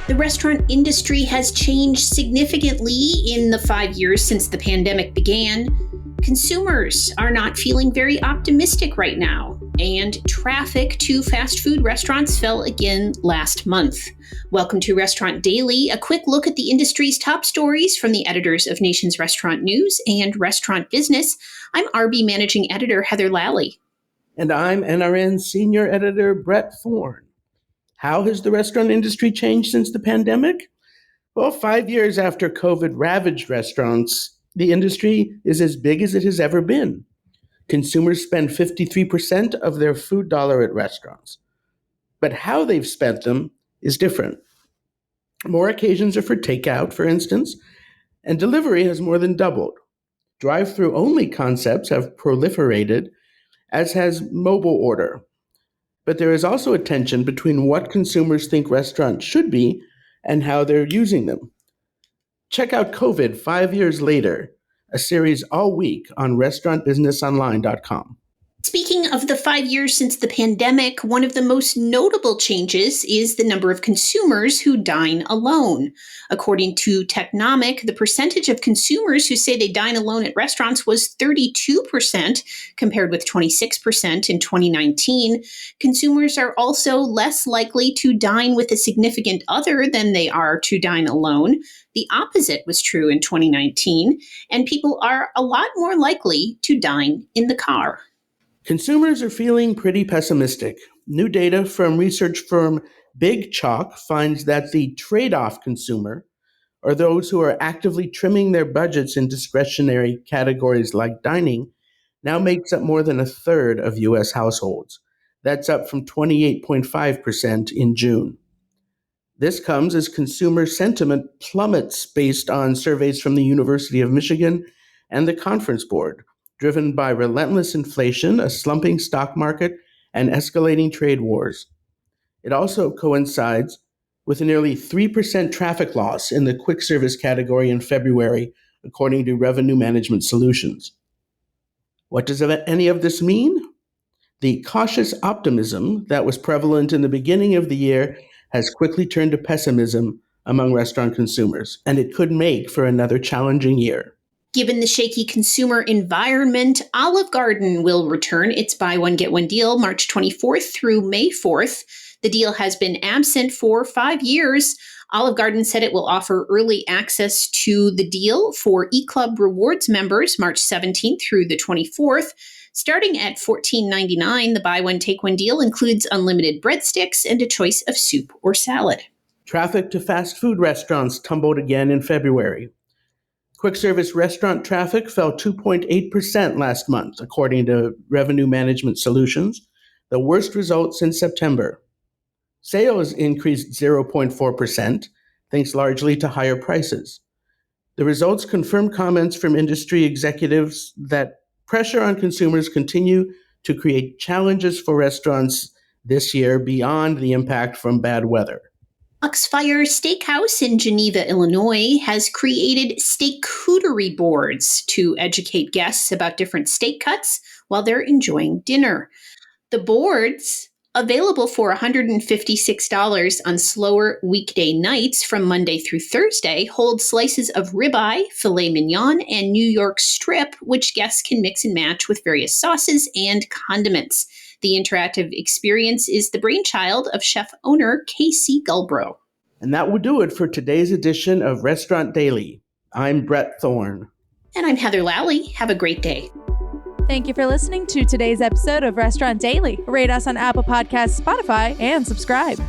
The restaurant industry has changed significantly in the 5 years since the pandemic began. Consumers are not feeling very optimistic right now, and traffic to fast food restaurants fell again last month. Welcome to Restaurant Daily, a quick look at the industry's top stories from the editors of Nation's Restaurant News and Restaurant Business. I'm RB Managing Editor Heather Lally. And I'm NRN Senior Editor Brett Thorne. How has the restaurant industry changed since the pandemic? Well, 5 years after COVID ravaged restaurants, the industry is as big as it has ever been. Consumers spend 53% of their food dollar at restaurants. But how they've spent them is different. More occasions are for takeout, for instance, and delivery has more than doubled. Drive-through only concepts have proliferated, as has mobile order. But there is also a tension between what consumers think restaurants should be and how they're using them. Check out COVID 5 years later, a series all week on restaurantbusinessonline.com. Speaking of the 5 years since the pandemic, one of the most notable changes is the number of consumers who dine alone. According to Technomic, the percentage of consumers who say they dine alone at restaurants was 32%, compared with 26% in 2019. Consumers are also less likely to dine with a significant other than they are to dine alone. The opposite was true in 2019, and people are a lot more likely to dine in the car. Consumers are feeling pretty pessimistic. New data from research firm Big Chalk finds that the trade-off consumer, or those who are actively trimming their budgets in discretionary categories like dining, now makes up more than a third of U.S. households. That's up from 28.5% in June. This comes as consumer sentiment plummets based on surveys from the University of Michigan and the Conference Board, driven by relentless inflation, a slumping stock market, and escalating trade wars. It also coincides with a nearly 3% traffic loss in the quick service category in February, according to Revenue Management Solutions. What does any of this mean? The cautious optimism that was prevalent in the beginning of the year has quickly turned to pessimism among restaurant consumers, and it could make for another challenging year. Given the shaky consumer environment, Olive Garden will return its buy one, get one deal March 24th through May 4th. The deal has been absent for 5 years. Olive Garden said it will offer early access to the deal for eClub Rewards members March 17th through the 24th. Starting at $14.99, the buy one, take one deal includes unlimited breadsticks and a choice of soup or salad. Traffic to fast food restaurants tumbled again in February. Quick service restaurant traffic fell 2.8% last month, according to Revenue Management Solutions, the worst result since September. Sales increased 0.4%, thanks largely to higher prices. The results confirm comments from industry executives that pressure on consumers continue to create challenges for restaurants this year beyond the impact from bad weather. Foxfire Steakhouse in Geneva, Illinois, has created steakcouterie boards to educate guests about different steak cuts while they're enjoying dinner. The boards, available for $156 on slower weekday nights from Monday through Thursday, hold slices of ribeye, filet mignon, and New York strip, which guests can mix and match with various sauces and condiments. The interactive experience is the brainchild of chef-owner Casey Gulbrough. And that will do it for today's edition of Restaurant Daily. I'm Brett Thorne. And I'm Heather Lally. Have a great day. Thank you for listening to today's episode of Restaurant Daily. Rate us on Apple Podcasts, Spotify, and subscribe.